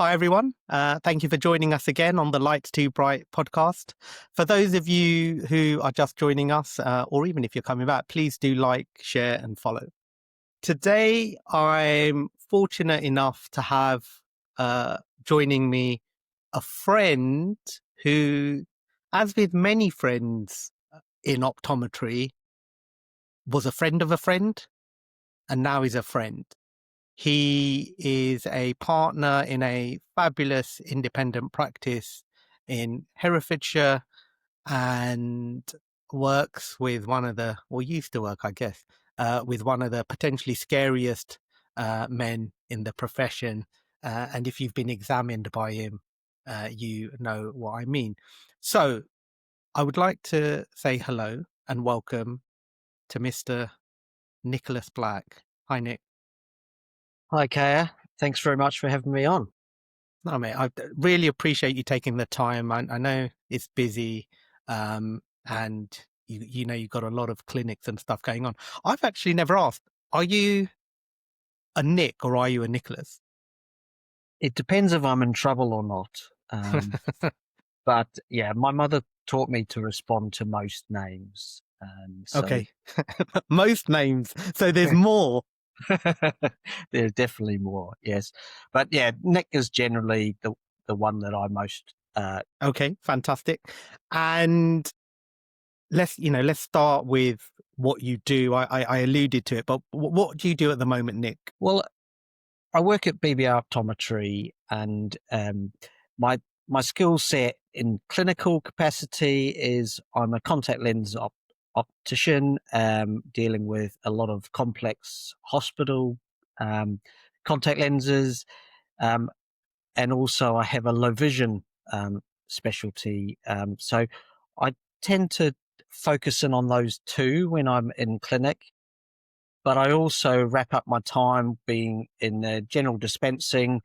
Hi, everyone. Thank you for joining us again on the Lights Too Bright podcast. For those of you who are just joining us, or even if you're coming back, please do like, share, and follow. Today, I'm fortunate enough to have joining me a friend who, as with many friends in optometry, was a friend of a friend, and now is a friend. He is a partner in a fabulous independent practice in Herefordshire and works with or used to work, I guess, with one of the potentially scariest men in the profession. And if you've been examined by him, you know what I mean. So I would like to say hello and welcome to Mr. Nicholas Black. Hi, Nick. Hi, Kaya. Thanks very much for having me on. No, mate, I really appreciate you taking the time. I know it's busy, and you know you've got a lot of clinics and stuff going on. I've actually never asked, are you a Nick or are you a Nicholas? It depends if I'm in trouble or not. But yeah, my mother taught me to respond to most names. So Okay, most names. So there's more. there's definitely more, yes. But yeah, Nick is generally the one that I most Okay, fantastic. And let's start with what you do. I alluded to it, but what do you do at the moment, Nick? well, I work at BBR Optometry, and my skill set in clinical capacity is I'm a contact lens optician, dealing with a lot of complex hospital um, contact lenses, um, and also I have a low vision specialty. So I tend to focus in on those two when I'm in clinic, but I also wrap up my time being in general dispensing,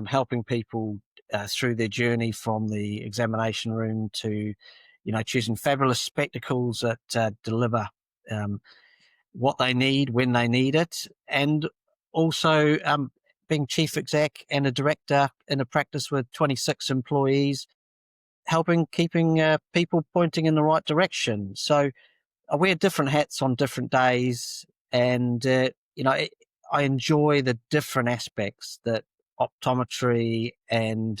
helping people through their journey from the examination room to, choosing fabulous spectacles that deliver um, what they need when they need it, and also being chief exec and a director in a practice with 26 employees, helping keeping people pointing in the right direction. So I wear different hats on different days, and I enjoy the different aspects that optometry and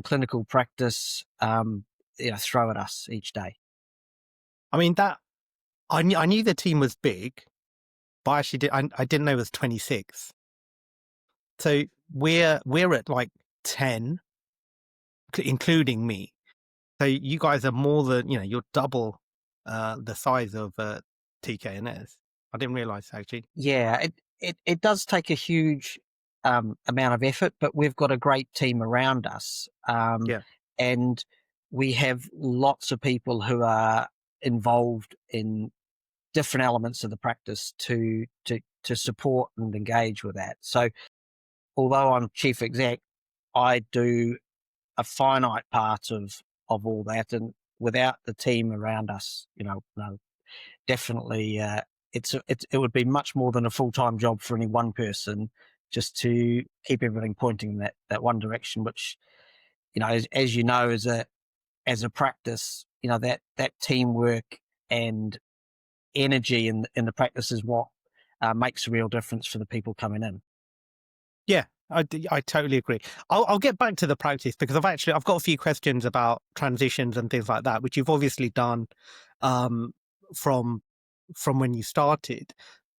clinical practice throw at us each day. I mean that I knew the team was big, but I didn't know it was 26. So we're at like 10, including me. So you guys are more than, you're double the size of TKNS. I didn't realize actually. Yeah, it does take a huge amount of effort, but we've got a great team around us, Yeah. and we have lots of people who are involved in different elements of the practice to support and engage with that. So although I'm chief exec, I do a finite part of all that, and without the team around us, no, definitely, it would be much more than a full time job for any one person just to keep everything pointing in that one direction. Which, as you know, as a practice, that teamwork and energy in the practice is what makes a real difference for the people coming in. Yeah, I totally agree. I'll get back to the practice because I've got a few questions about transitions and things like that, which you've obviously done um, from when you started.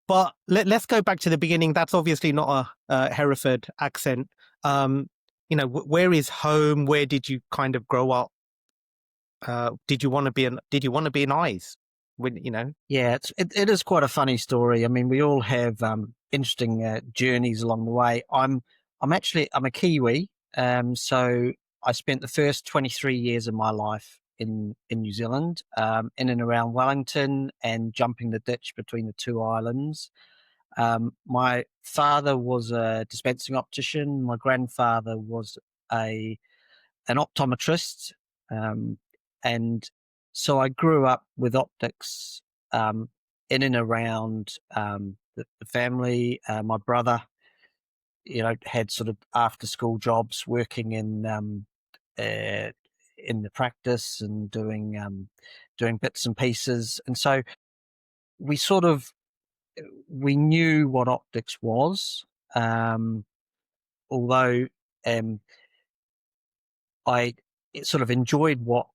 But let's go back to the beginning. That's obviously not a Hereford accent. Where is home? Where did you kind of grow up? Did you want to be an eyes? When. Yeah, it is quite a funny story. I mean, we all have interesting journeys along the way. I'm a Kiwi, so I spent the first 23 years of my life in New Zealand, in and around Wellington, and jumping the ditch between the two islands. My father was a dispensing optician. My grandfather was a an optometrist, um, and so I grew up with optics um, in and around the family. My brother had sort of after school jobs working in the practice and doing bits and pieces. And so we knew what optics was, although I sort of enjoyed what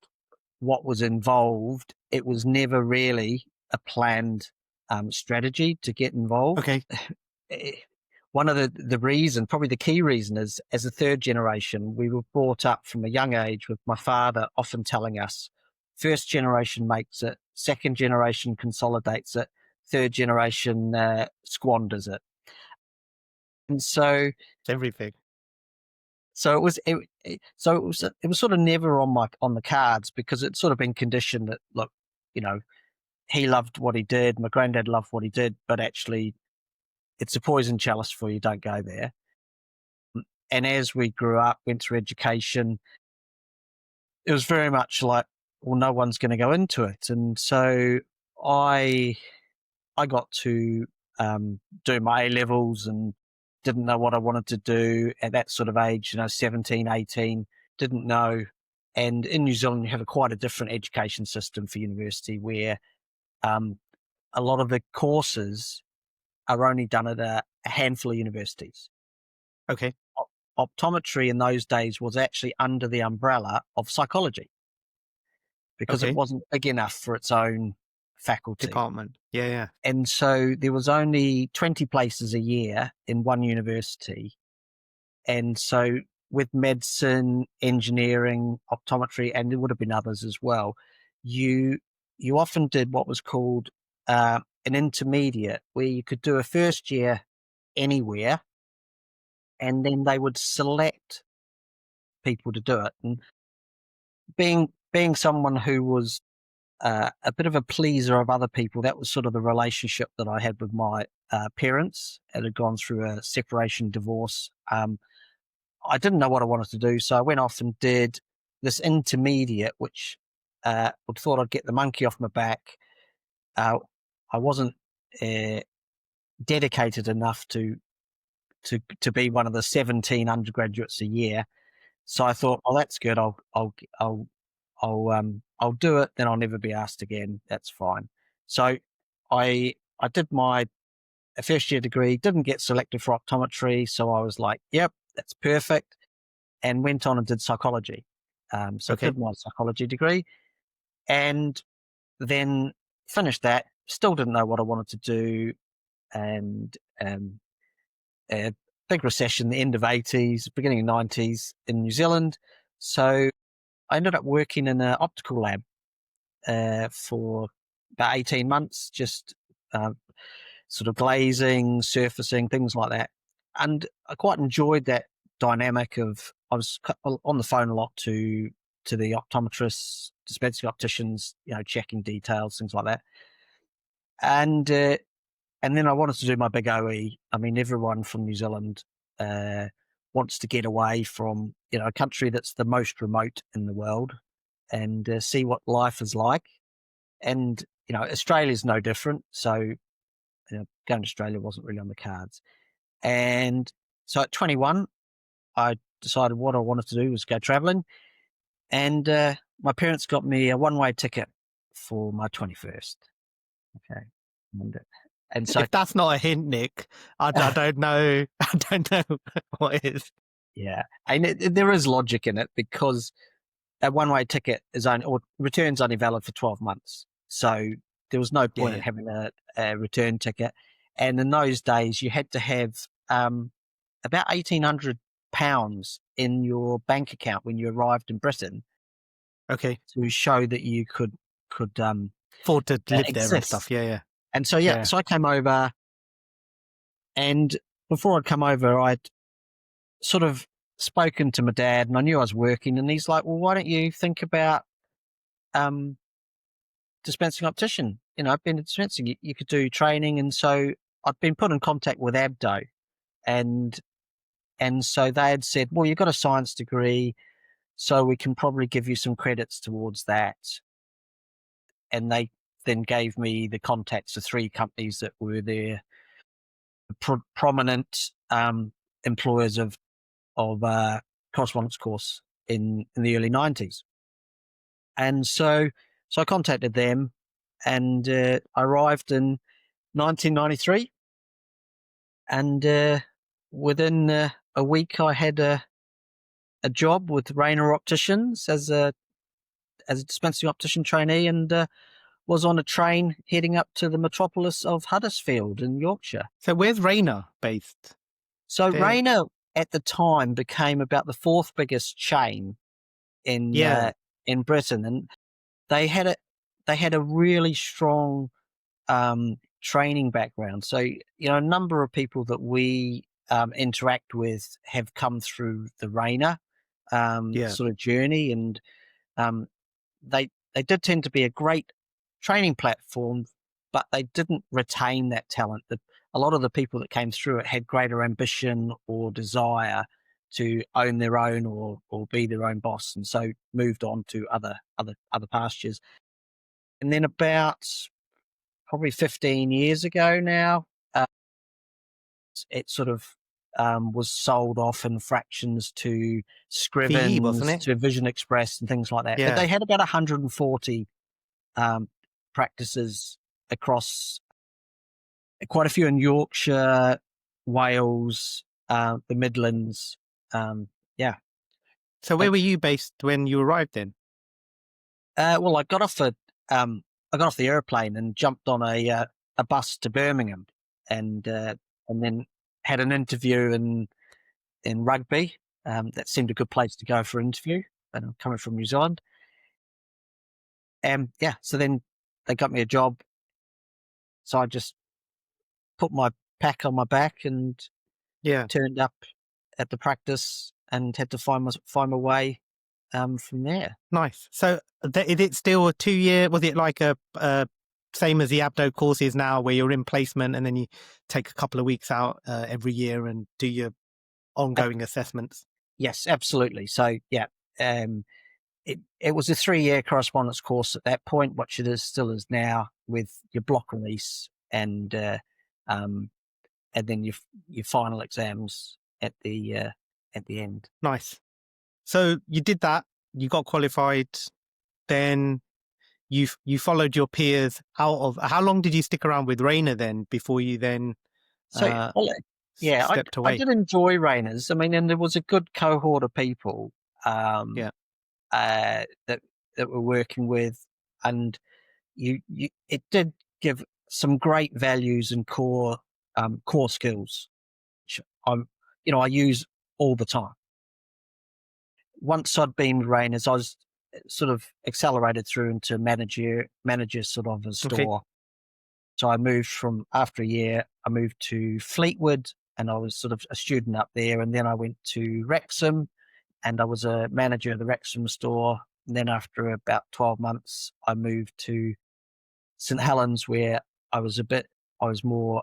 was involved. It was never really a planned strategy to get involved. Okay. One of the reason, probably the key reason, is as a third generation, we were brought up from a young age with my father often telling us, first generation makes it, second generation consolidates it, third generation squanders it. And so It's everything. So it was sort of never on the cards, because it's sort of been conditioned that, look, he loved what he did, my granddad loved what he did, but actually it's a poison chalice for you, don't go there. And as we grew up, went through education, it was very much like, well, no one's going to go into it. And so I got to do my A levels and didn't know what I wanted to do at that sort of age, 17, 18, didn't know. And in New Zealand, you have quite a different education system for university, where a lot of the courses are only done at a handful of universities. Okay. Optometry in those days was actually under the umbrella of psychology, because Okay. it wasn't big enough for its own faculty. Department. Yeah. And so there was only 20 places a year in one university. And so with medicine, engineering, optometry, and there would have been others as well, you often did what was called an intermediate, where you could do a first year anywhere, and then they would select people to do it. And being someone who was a bit of a pleaser of other people, that was sort of the relationship that I had with my parents. It had gone through a separation, divorce. I didn't know what I wanted to do, so I went off and did this intermediate, which I thought I'd get the monkey off my back. I wasn't dedicated enough to be one of the 17 undergraduates a year, so I thought, oh, that's good. I'll do it. Then I'll never be asked again. That's fine. So I did my first year degree, didn't get selected for optometry, so I was like, yep, that's perfect, and went on and did psychology. So Okay. I did my psychology degree, and then finished that. Still didn't know what I wanted to do, and a big recession, the end of 80s, beginning of 90s in New Zealand. So I ended up working in an optical lab for about 18 months, just sort of glazing, surfacing, things like that. And I quite enjoyed that dynamic of, I was on the phone a lot to the optometrists, dispensing opticians, checking details, things like that. And then I wanted to do my big OE. I mean, everyone from New Zealand wants to get away from, a country that's the most remote in the world, and see what life is like. And, Australia's no different. So going to Australia wasn't really on the cards. And so at 21, I decided what I wanted to do was go traveling. And my parents got me a one-way ticket for my 21st. Okay. And so, If that's not a hint, Nick, I don't know. I don't know what is. yeah. And there is logic in it, because a one-way ticket returns only valid for 12 months. So there was no point in having a return ticket. And in those days, you had to have about £1,800 in your bank account when you arrived in Britain. Okay. To show that you could afford to live there and exist. stuff. Yeah. And so, so I came over, and before I'd come over, I'd sort of spoken to my dad, and I knew I was working, and he's like, well, why don't you think about dispensing optician? I've been dispensing, you could do training. And so I'd been put in contact with Abdo, and so they had said, well, you've got a science degree, so we can probably give you some credits towards that. And they then gave me the contacts of 3 companies that were there, prominent employers of correspondence course in the early 90s. And so I contacted them, and I arrived in 1993, and within a week I had a job with Rayner Opticians as a dispensing optician trainee, and was on a train heading up to the metropolis of Huddersfield in Yorkshire. So where's Rayner based? So Rayner at the time became about the fourth biggest chain in Britain, and they had a really strong training background. So a number of people that we interact with have come through the Rayner sort of journey, and they did tend to be a great training platform, but they didn't retain that talent. A lot of the people that came through it had greater ambition or desire to own their own or be their own boss, and so moved on to other pastures. And then about probably 15 years ago now, it sort of was sold off in fractions to VE, wasn't Scrivens, it? to Vision Express and things like that. Yeah. But they had about 140 practices across quite a few in Yorkshire, Wales, the Midlands. So where were you based when you arrived then? Well, I got off the airplane and jumped on a bus to Birmingham, and then had an interview in Rugby. That seemed a good place to go for an interview, and I'm coming from New Zealand. And so then they got me a job. So I just put my pack on my back and turned up at the practice and had to find my way from there. Nice. So is it still a 2-year? Was it like a same as the Abdo courses now, where you're in placement and then you take a couple of weeks out every year and do your ongoing assessments? Yes, absolutely. So it was a 3-year correspondence course at that point, which it still is now, with your block release and then your final exams at the end. Nice. So you did that. You got qualified. Then you followed your peers out of. How long did you stick around with Rayner then before you then stepped away? I did enjoy Rayners. I mean, and there was a good cohort of people that we're working with, and it did give some great values and core skills, which I use all the time. Once I'd been with Rayners, I was sort of accelerated through into manager sort of a store. Okay. So I moved after a year, I moved to Fleetwood, and I was sort of a student up there. And then I went to Wrexham, and I was a manager of the Wrexham store. And then after about 12 months, I moved to St Helens, where I was more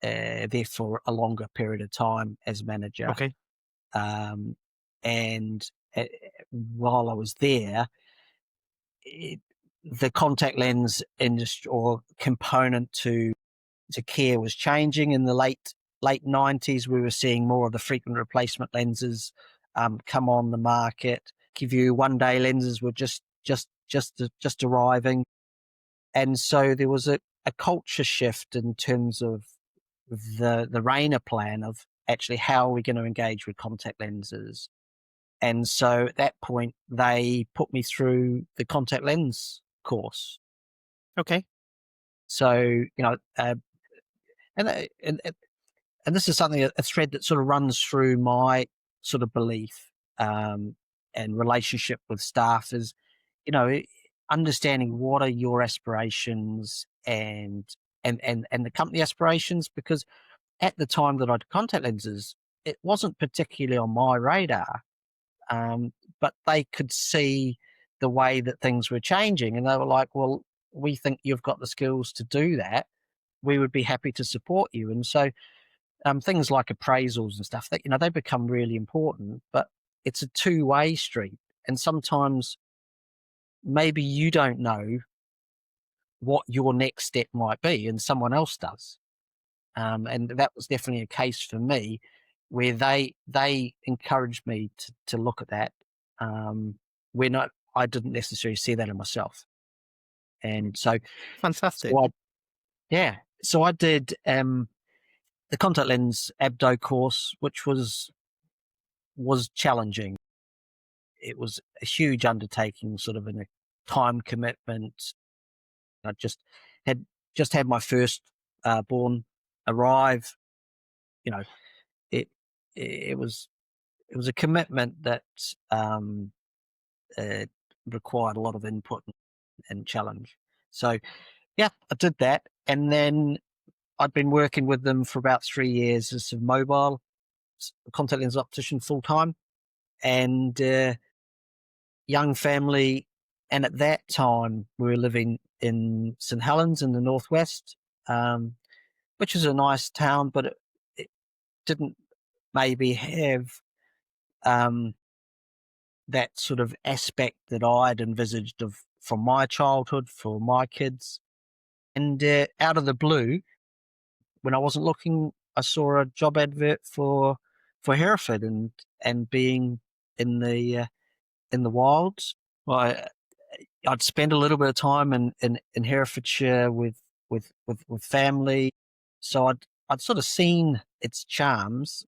there for a longer period of time as manager. Okay. And while I was there, the contact lens industry or component to care was changing. In the late 90s, we were seeing more of the frequent replacement lenses come on the market. Keyur one-day lenses were just arriving, and so there was a culture shift in terms of the Rayner plan of actually how are we going to engage with contact lenses. And so at that point, they put me through the contact lens course. Okay. So, and this is something, a thread that sort of runs through my sort of belief and relationship with staff is, understanding what are your aspirations and the company aspirations, because at the time that I had contact lenses, it wasn't particularly on my radar. But they could see the way that things were changing, and they were like, well, we think you've got the skills to do that. We would be happy to support you. And so things like appraisals and stuff, that they become really important, but it's a two-way street. And sometimes maybe you don't know what your next step might be and someone else does. And that was definitely a case for me, where they encouraged me to look at that. I didn't necessarily see that in myself, and so Fantastic. so I so I did the contact lens abdo course, which was challenging. It was a huge undertaking, sort of in a time commitment. I had just had my first born arrive. You know, it it was it was a commitment that uh, required a lot of input and challenge. So yeah, I did that, and then I'd been working with them for about 3 years as a mobile contact lens optician full time, and young family. And at that time, we were living in St Helens in the northwest, which is a nice town, but it didn't maybe have um, that sort of aspect that I'd envisaged of from my childhood for my kids. And out of the blue, when I wasn't looking, I saw a job advert for Hereford and being in the wilds. Well, I'd spend a little bit of time in Herefordshire with family, so I'd sort of seen its charms,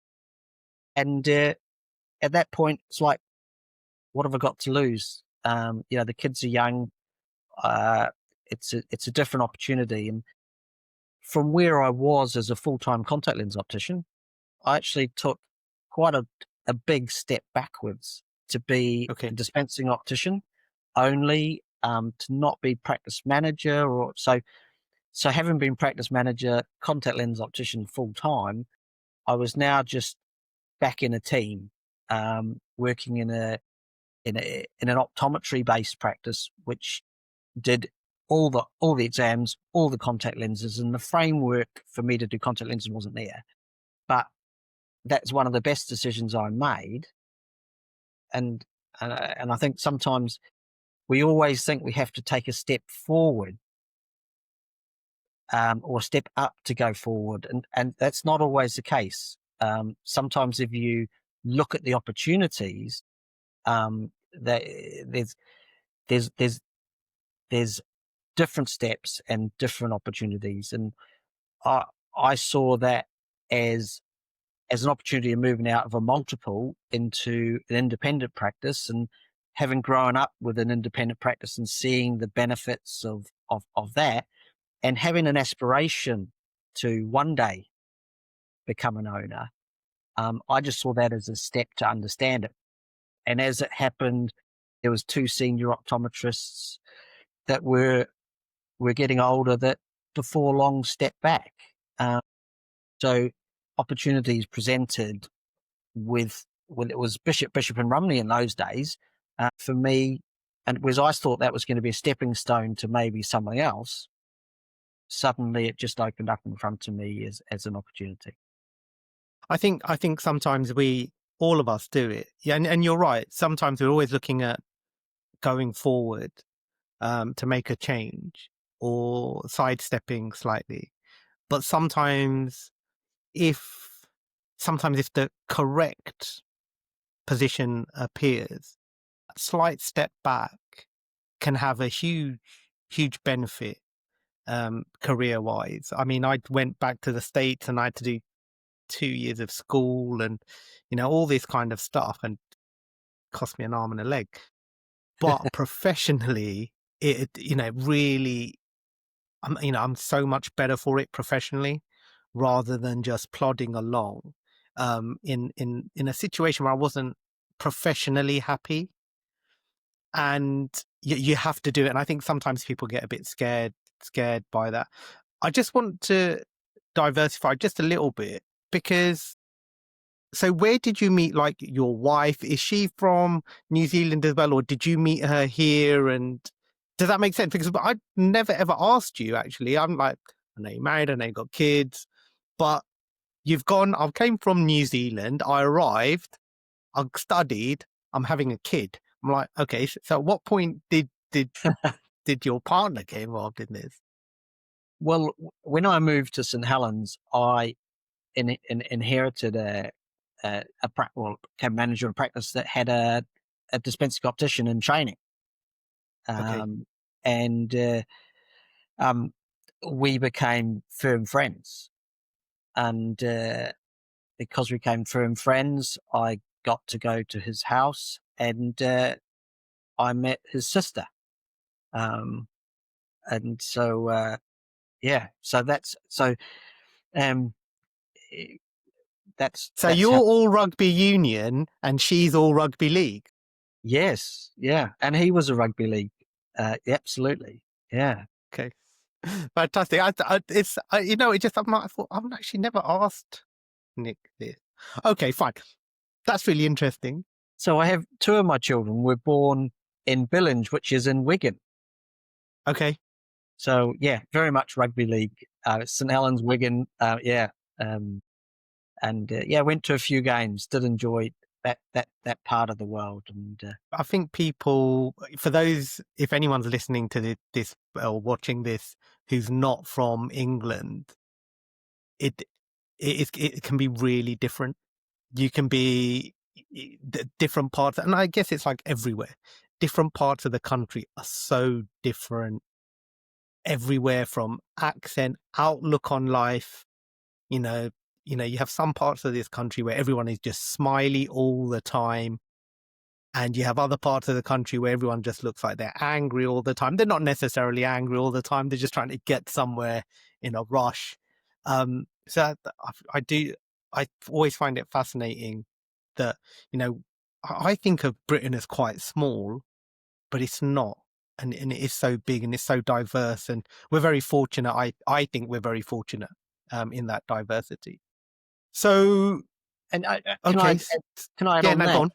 and at that point, it's like, what have I got to lose? The kids are young. Uh, it's a different opportunity, and from where I was as a full time contact lens optician, I actually took quite a big step backwards to be a Okay. dispensing optician only, to not be practice manager or so. So having been practice manager, contact lens optician full time, I was now just back in a team, working in an optometry based practice, which did all the exams, all the contact lenses, and the framework for me to do contact lenses wasn't there. But that's one of the best decisions I made, and and I think sometimes we always think we have to take a step forward, or step up to go forward, and that's not always the case. Sometimes if you look at the opportunities, that there's there's there's different steps and different opportunities, and I I saw that as as an opportunity of moving out of a multiple into an independent practice, and having grown up with an independent practice and seeing the benefits of that, and having an aspiration to one day become an owner. I just saw that as a step to understand it. And as it happened, there was two senior optometrists that were getting older that before long stepped back. Um, so opportunities presented with when it was Bishop and Rumney in those days, for me, and it was I thought that was going to be a stepping stone to maybe something else. Suddenly, it just opened up in front of me as an opportunity. I think sometimes all of us do it. Yeah, and you're right. Sometimes we're always looking at going forward, to make a change or sidestepping slightly. But if if the correct position appears, a slight step back can have a huge benefit, career wise. I mean, I went back to the States and I had to do 2 years of school and, all this kind of stuff, and cost me an arm and a leg. But professionally, it, really, I'm so much better for it professionally rather than just plodding along, in a situation where I wasn't professionally happy. And you have to do it. And I think sometimes people get a bit scared by that. I just want to diversify just a little bit, because so where did you meet, like, your wife? Is she from New Zealand as well, or did you meet her here? And does that make sense? Because I never ever asked you, actually. I'm like, I know you're married, I know you got kids, but I came from New Zealand, I arrived, I studied, I'm having a kid. I'm like, okay, so at what point did your partner get involved in this? Well, when I moved to St Helens, I inherited became manager of a practice that had a dispensing optician in training. Okay. And um, we became firm friends. And because we became firm friends, I got to go to his house, and I met his sister. Um, and so, yeah, so um, eh, So that's you're how. all rugby union and she's all rugby league. Yes, yeah, and he was a rugby league. Absolutely, yeah. Okay. Fantastic. It just, I thought, I've actually never asked Nick this. Okay, fine. That's really interesting. So I have two of my children were born in Billinge, which is in Wigan. Okay. So yeah, very much rugby league. St Helens, Wigan. Yeah, um, and yeah, went to a few games. Did enjoy that part of the world. And I think people, for those, if anyone's listening to this or watching this who's not from England, it it can be really different. You can be different parts, and I guess it's like everywhere. Different parts of the country are so different everywhere, from accent, outlook on life. You know, you have some parts of this country where everyone is just smiley all the time. And you have other parts of the country where everyone just looks like they're angry all the time. They're not necessarily angry all the time. They're just trying to get somewhere in a rush. So I always find it fascinating that, I think of Britain as quite small, but it's not. And it is so big and it's so diverse. And we're very fortunate. I think we're very fortunate in that diversity. So, and okay. can I add Yeah, on no, go that? on.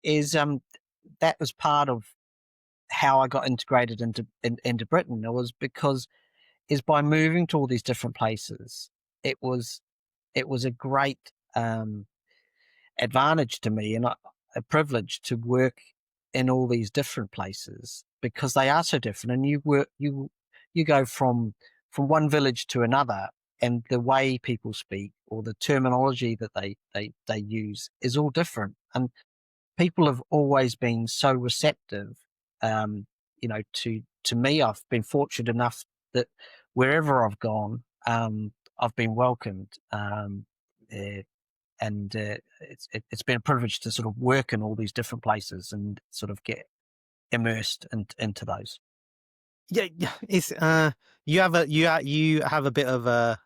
Is that was part of how I got integrated into Britain. It was because is by moving to all these different places. It was a great advantage to me and a privilege to work in all these different places because they are so different. And you go from one village to another, and the way people speak or the terminology that they use is all different. And people have always been so receptive, um, to me. I've been fortunate enough that wherever I've gone, I've been welcomed. Uh, and it's been a privilege to sort of work in all these different places and sort of get immersed into those. Yeah, yeah. It's you have a bit of a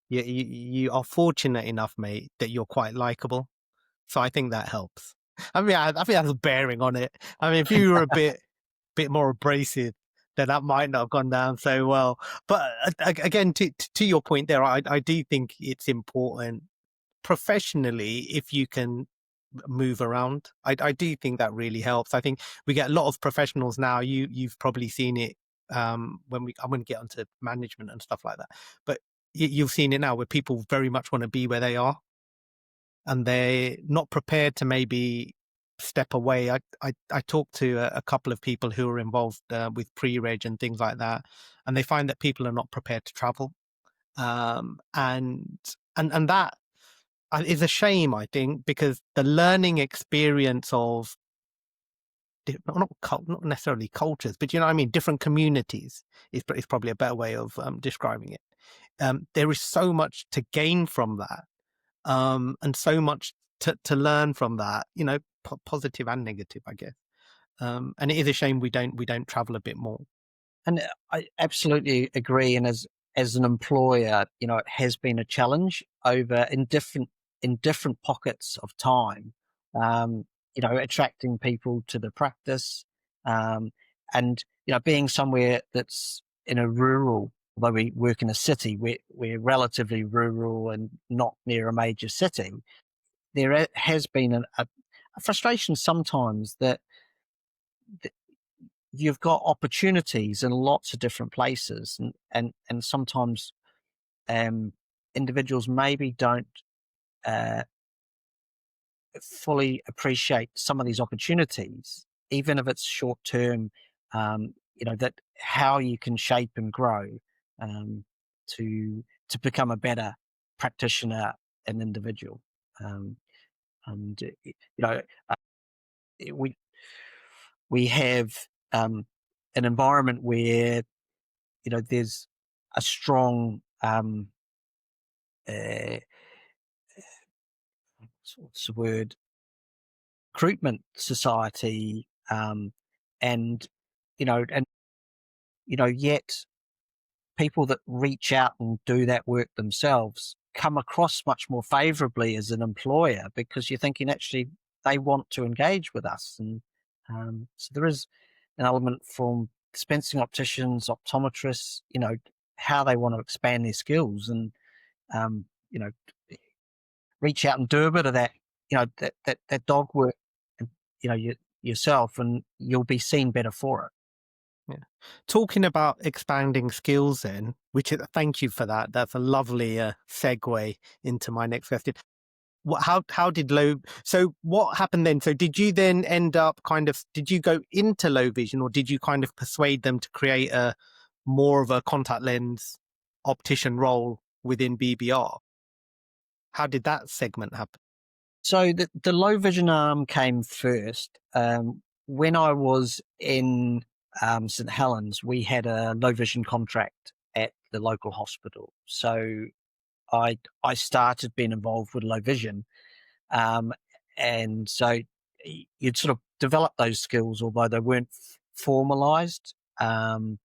you are fortunate enough, mate, that you're quite likable. So I think that helps. I mean, I think that's bearing on it. I mean, if you were a bit more abrasive, then that might not have gone down so well. But again, to your point there, I do think it's important professionally if you can move around. I do think that really helps. I think we get a lot of professionals now. You've probably seen it when I'm going to get onto management and stuff like that. But you've seen it now where people very much want to be where they are, and they're not prepared to maybe step away. I talked to a couple of people who are involved with pre-reg and things like that, and they find that people are not prepared to travel, and that is a shame, I think, because the learning experience of not necessarily cultures, but you know what I mean, different communities is probably a better way of describing it. There is so much to gain from that, and so much to learn from that. Positive and negative, I guess. And it is a shame we don't travel a bit more. And I absolutely agree. And as an employer, it has been a challenge over in different pockets of time. Attracting people to the practice, and being somewhere that's in a rural. Although we work in a city, we're relatively rural and not near a major city. There has been a frustration sometimes that you've got opportunities in lots of different places, and sometimes individuals maybe don't uh, fully appreciate some of these opportunities, even if it's short term. That how you can shape and grow um, to become a better practitioner and individual. Um, And uh, we we have an environment where there's a strong uh, what's the word, recruitment society, and and yet people that reach out and do that work themselves come across much more favorably as an employer, because you're thinking actually they want to engage with us. And so there is an element from dispensing opticians, optometrists, how they want to expand their skills and, um, you know, reach out and do a bit of that, that dog work, and, yourself, and you'll be seen better for it. Yeah. Talking about expanding skills then, thank you for that. That's a lovely segue into my next question. How did so what happened then? So did you then end up did you go into low vision, or did you kind of persuade them to create a more of a contact lens optician role within BBR? How did that segment happen? So the low vision arm came first. When I was in St Helens, we had a low vision contract at the local hospital. So I started being involved with low vision, um, and so you'd sort of develop those skills, although they weren't formalised. And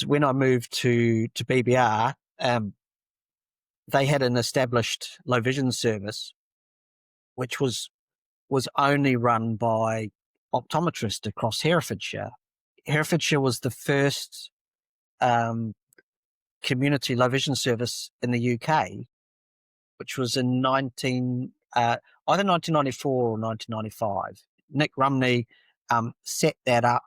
when I moved to BBR, they had an established low vision service, which was only run by optometrists across Herefordshire. Herefordshire was the first community low vision service in the UK, which was in either 1994 or 1995. Nick Rumney set that up.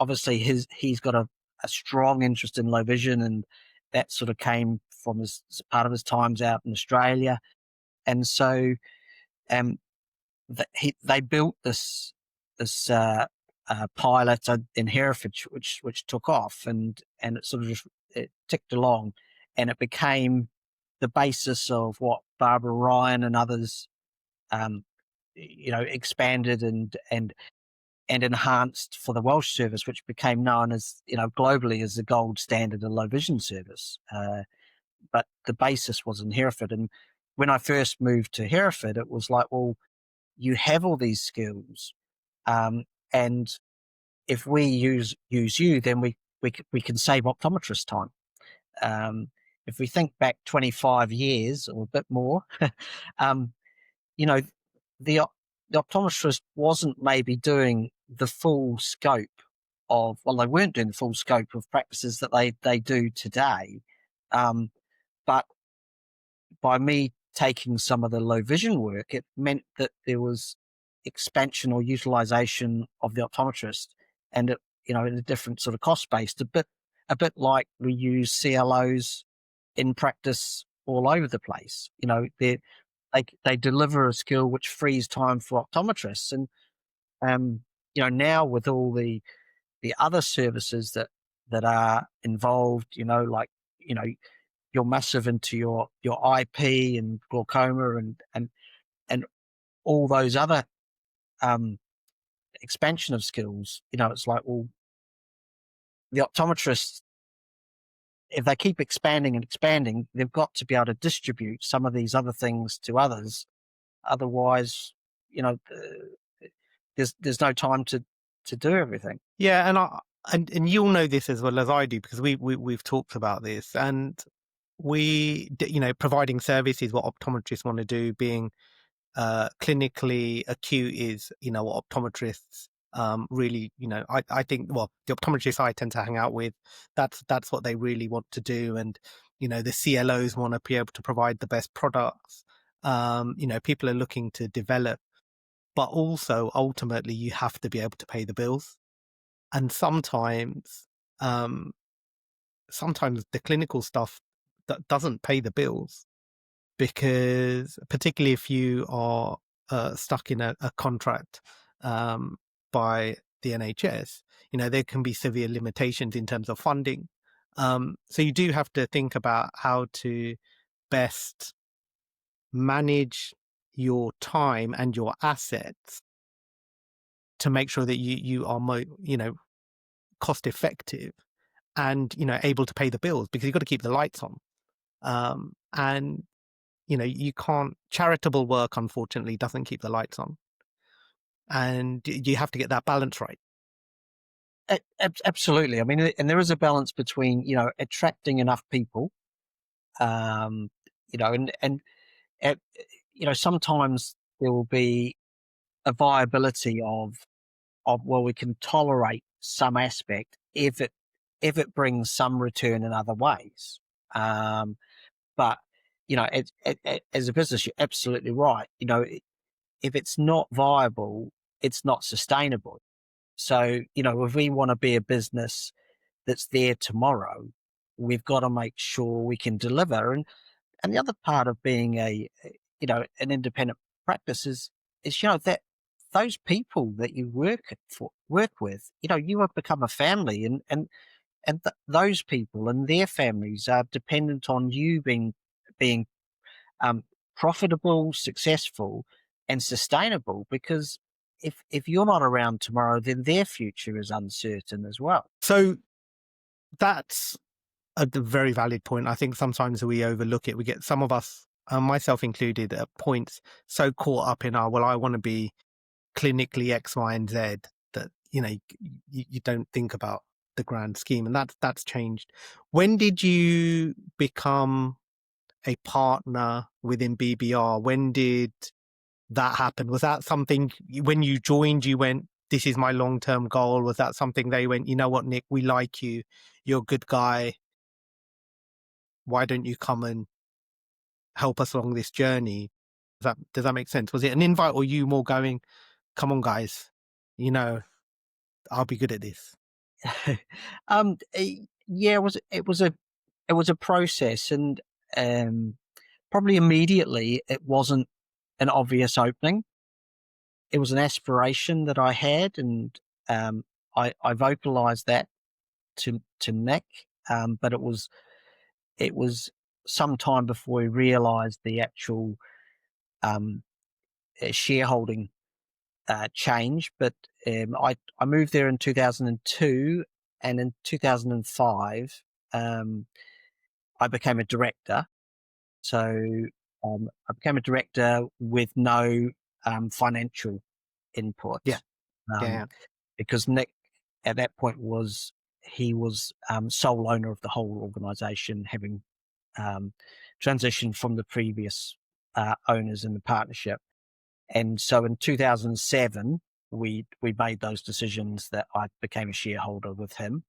Obviously, he's got a strong interest in low vision, and that sort of came from his part of his times out in Australia. And so um, they built this pilot in Herefordshire, which took off, and it sort of just it ticked along, and it became the basis of what Barbara Ryan and others, expanded and enhanced for the Welsh service, which became known as globally as the gold standard of low vision service. But the basis was in Hereford, and when I first moved to Hereford, it was like, well, you have all these skills, and if we use you, then we can save optometrist time. If we think back 25 years or a bit more, um, you know, the optometrist wasn't maybe doing the full scope they weren't doing the full scope of practices that they do today. But by me taking some of the low vision work, it meant that there was expansion or utilization of the optometrist, and in a different sort of cost base, a bit like we use CLOs in practice all over the place. They deliver a skill which frees time for optometrists, and now with all the other services that are involved, like you're massive into your IP and glaucoma and all those other expansion of skills. It's like, well, the optometrists, if they keep expanding and expanding, they've got to be able to distribute some of these other things to others. Otherwise, there's no time to do everything. Yeah, and you'll know this as well as I do, because we've talked about this, and providing services, what optometrists want to do, being clinically acute is what optometrists really, I think, well, the optometrists I tend to hang out with, that's what they really want to do. And the CLOs want to be able to provide the best products. People are looking to develop, but also ultimately you have to be able to pay the bills. And sometimes the clinical stuff that doesn't pay the bills, because particularly if you are stuck in a contract by the NHS, there can be severe limitations in terms of funding. So you do have to think about how to best manage your time and your assets to make sure that you are cost effective and able to pay the bills, because you've got to keep the lights on. And you can't, charitable work unfortunately doesn't keep the lights on, and you have to get that balance right. Absolutely. I mean, and there is a balance between attracting enough people, um, and uh, sometimes there will be a viability of well, we can tolerate some aspect if it brings some return in other ways. But as a business, you're absolutely right. If it's not viable, it's not sustainable. So if we want to be a business that's there tomorrow, we've got to make sure we can deliver. And the other part of being an independent practice is that those people that you work with, you have become a family, and those people and their families are dependent on you being um, profitable, successful, and sustainable. Because if you're not around tomorrow, then their future is uncertain as well. So that's a very valid point. I think sometimes we overlook it. We get, some of us, myself included, at points so caught up in our, well, I want to be clinically X, Y, and Z, that you don't think about the grand scheme, and that's changed. When did you become a partner within BBR? When did that happen? Was that something when you joined, you went, this is my long-term goal? Was that something they went, you know what, Nick, we like you, you're a good guy, why don't you come and help us along this journey? Does that make sense? Was it an invite, or you more going, come on guys, I'll be good at this? Yeah, it was a process, and probably immediately it wasn't an obvious opening. It was an aspiration that I had, and I vocalized that to Nick, but it was some time before we realized the actual um, shareholding change. But I moved there in 2002, and in 2005 I became a director. So I became a director with no financial input. Yeah. Um, Yeah. because Nick at that point he was sole owner of the whole organisation, having transitioned from the previous owners in the partnership. And so in 2007, we made those decisions that I became a shareholder with him.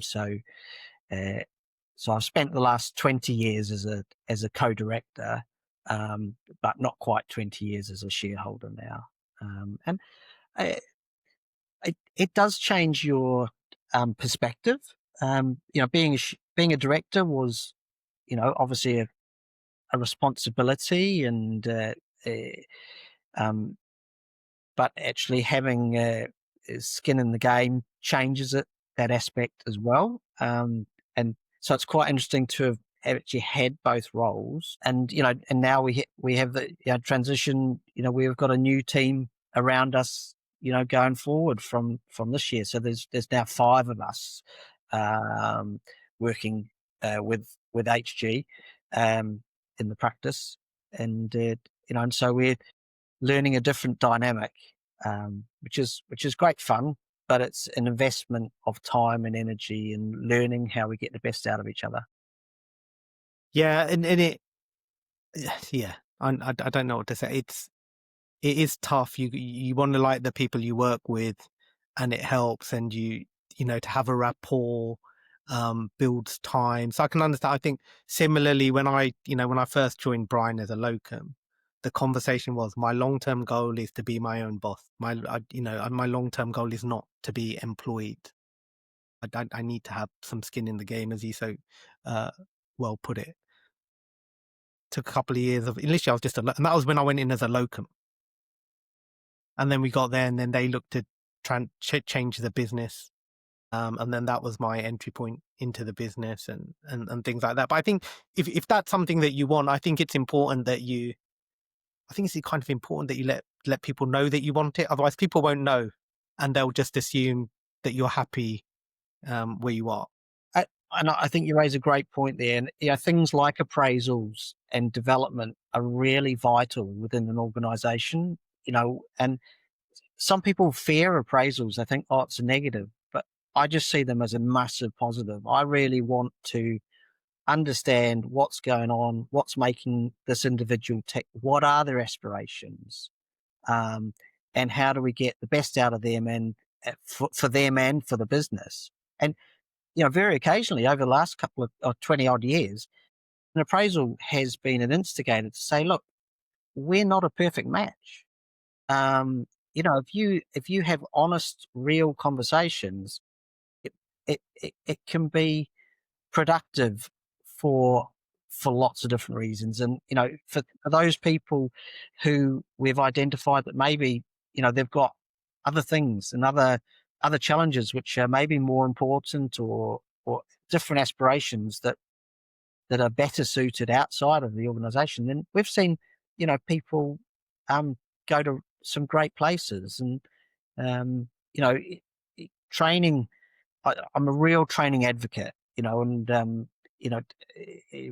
So uh, so I've spent the last 20 years as a co-director, but not quite 20 years as a shareholder now. And uh, it does change your perspective. Being a director was, obviously a responsibility, and uh, um, but actually having skin in the game changes that aspect as well. And so it's quite interesting to have actually had both roles, and and now we have the transition. We've got a new team around us, going forward from this year. So there's now 5 of us um, working with HG in the practice, and and so we're learning a different dynamic, which is great fun, but it's an investment of time and energy and learning how we get the best out of each other. Yeah. And it, yeah, I don't know what to say. It is tough. You want to like the people you work with, and it helps, and to have a rapport builds time. So I can understand. I think similarly, when I first joined Brian as a locum, the conversation was, my long-term goal is to be my own boss. My long-term goal is not to be employed. I need to have some skin in the game, as you so uh, well put it. Took a couple of years of, initially I was and that was when I went in as a locum. And then we got there, and then they looked to change the business. And then that was my entry point into the business, and things like that. But I think if that's something that you want, I think it's important that I think it's kind of important that you let people know that you want it. Otherwise, people won't know, and they'll just assume that you're happy where you are. And I think you raise a great point there. And things like appraisals and development are really vital within an organization, and some people fear appraisals. They think, oh, it's a negative, but I just see them as a massive positive. I really want to understand what's going on, what's making this individual tick, what are their aspirations, and how do we get the best out of them and for them and for the business. And very occasionally over the last couple of 20 odd years, an appraisal has been an instigator to say, look, we're not a perfect match. If you have honest, real conversations, it can be productive for lots of different reasons. And for those people who we've identified that maybe they've got other things and other challenges which are maybe more important, or different aspirations that are better suited outside of the organization, then we've seen people go to some great places. And training, I'm a real training advocate, and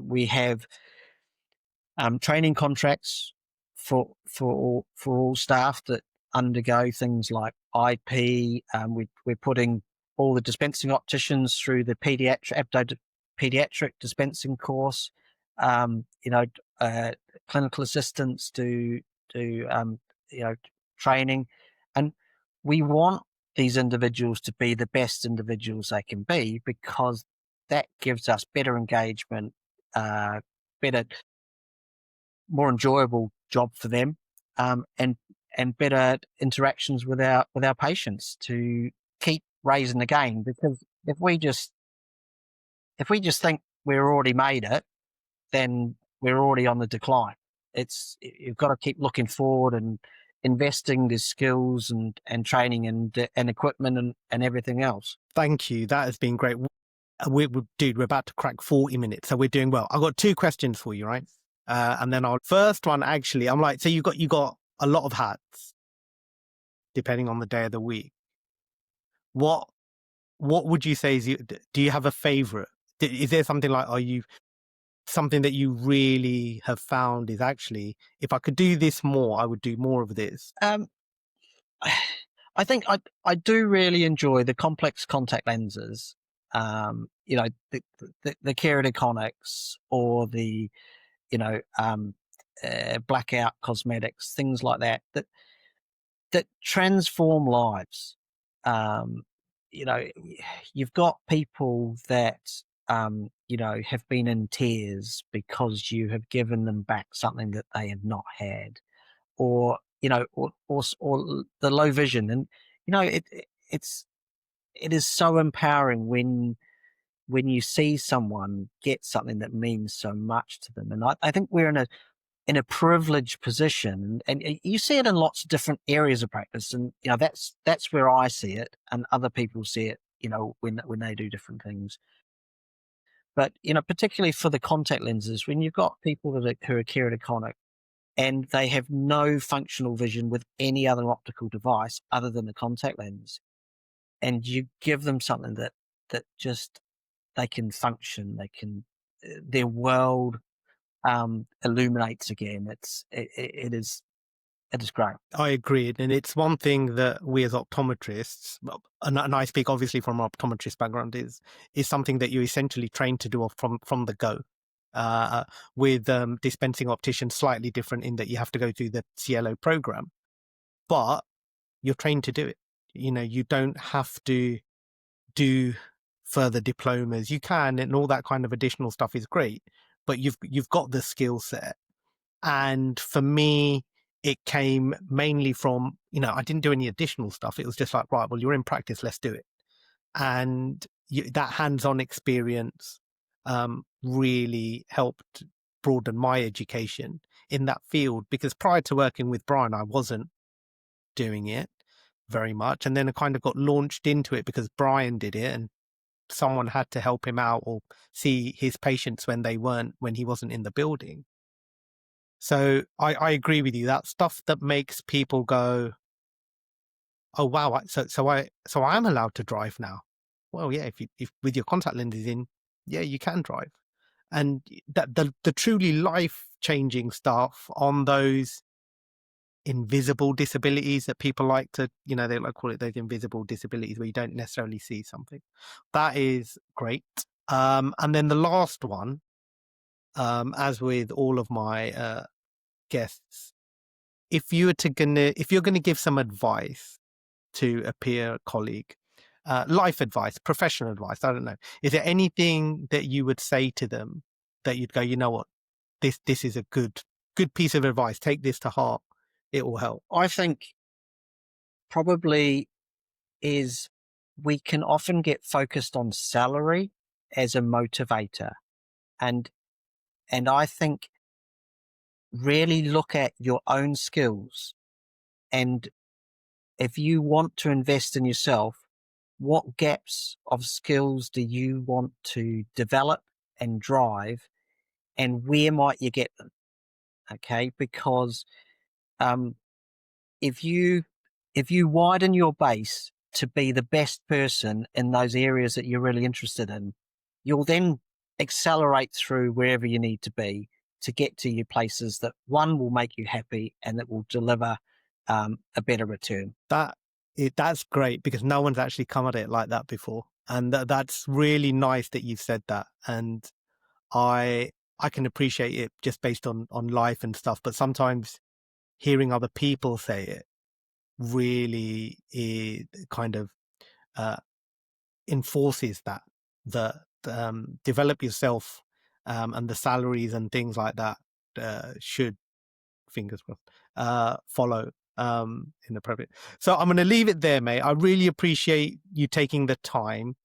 we have training contracts for all staff that undergo things like IP. We're putting all the dispensing opticians through the pediatric dispensing course. Clinical assistants do training, and we want these individuals to be the best individuals they can be, because that gives us better engagement, better, more enjoyable job for them, and better interactions with our patients to keep raising the game. Because if we just think we're already made it, then we're already on the decline. You've got to keep looking forward and investing the skills and training and equipment and everything else. Thank you. That has been great. Dude, we're about to crack 40 minutes, so we're doing well. I've got 2 questions for you, right? And then our first one, actually, I'm like, so you got a lot of hats, depending on the day of the week. What would you say do you have a favorite? Is there something like, something that you really have found is actually, if I could do this more, I would do more of this? I think I do really enjoy the complex contact lenses, the keratoconics, or the blackout cosmetics, things like that transform lives. You've got people that have been in tears because you have given them back something that they have not had, or the low vision. And it is so empowering when you see someone get something that means so much to them. And I think we're in a privileged position, and you see it in lots of different areas of practice. And that's where I see it, and other people see it when they do different things. But particularly for the contact lenses, when you've got people who are keratoconic and they have no functional vision with any other optical device other than a contact lens, and you give them something that just they can function, their world illuminates again. It is great. I agree. And it's one thing that we as optometrists, and I speak obviously from an optometrist background, is something that you're essentially trained to do from the go. With dispensing opticians, slightly different in that you have to go through the CLO program, but you're trained to do it. You don't have to do further diplomas. You can, and all that kind of additional stuff is great, but you've got the skill set. And for me, it came mainly from, I didn't do any additional stuff. It was just like, right, well, you're in practice, let's do it. And that hands-on experience really helped broaden my education in that field, because prior to working with Brian, I wasn't doing it very much. And then I kind of got launched into it because Brian did it, and someone had to help him out or see his patients when he wasn't in the building. So I agree with you. That stuff that makes people go, "Oh wow, so I am allowed to drive now." Well, yeah, if with your contact lenses in, yeah, you can drive. And that the truly life changing stuff on those invisible disabilities that people like to, they like call it those invisible disabilities where you don't necessarily see something. That is great. And then the last one, as with all of my guests, if you're going to give some advice to a peer colleague, life advice, professional advice, I don't know, is there anything that you would say to them that you'd go, you know what, this is a good piece of advice, take this to heart, it will help? I think probably is we can often get focused on salary as a motivator. And I think really look at your own skills. And if you want to invest in yourself, what gaps of skills do you want to develop and drive, and where might you get them? Okay, because um, if you widen your base to be the best person in those areas that you're really interested in, you'll then accelerate through wherever you need to be to get to your places that one will make you happy and that will deliver a better return. That's great, because no one's actually come at it like that before, and that's really nice that you've said that. And I can appreciate it just based on life and stuff, but sometimes hearing other people say it really kind of enforces that develop yourself, and the salaries and things like that should, fingers crossed, follow in appropriate. So I'm going to leave it there, mate. I really appreciate you taking the time,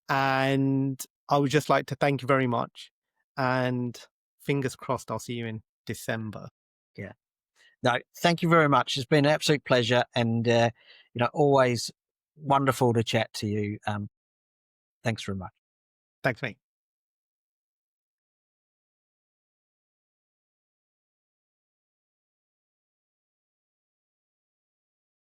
and I would just like to thank you very much, and fingers crossed I'll see you in December. Yeah. No, thank you very much. It's been an absolute pleasure, and always wonderful to chat to you. Thanks very much. Thanks, mate.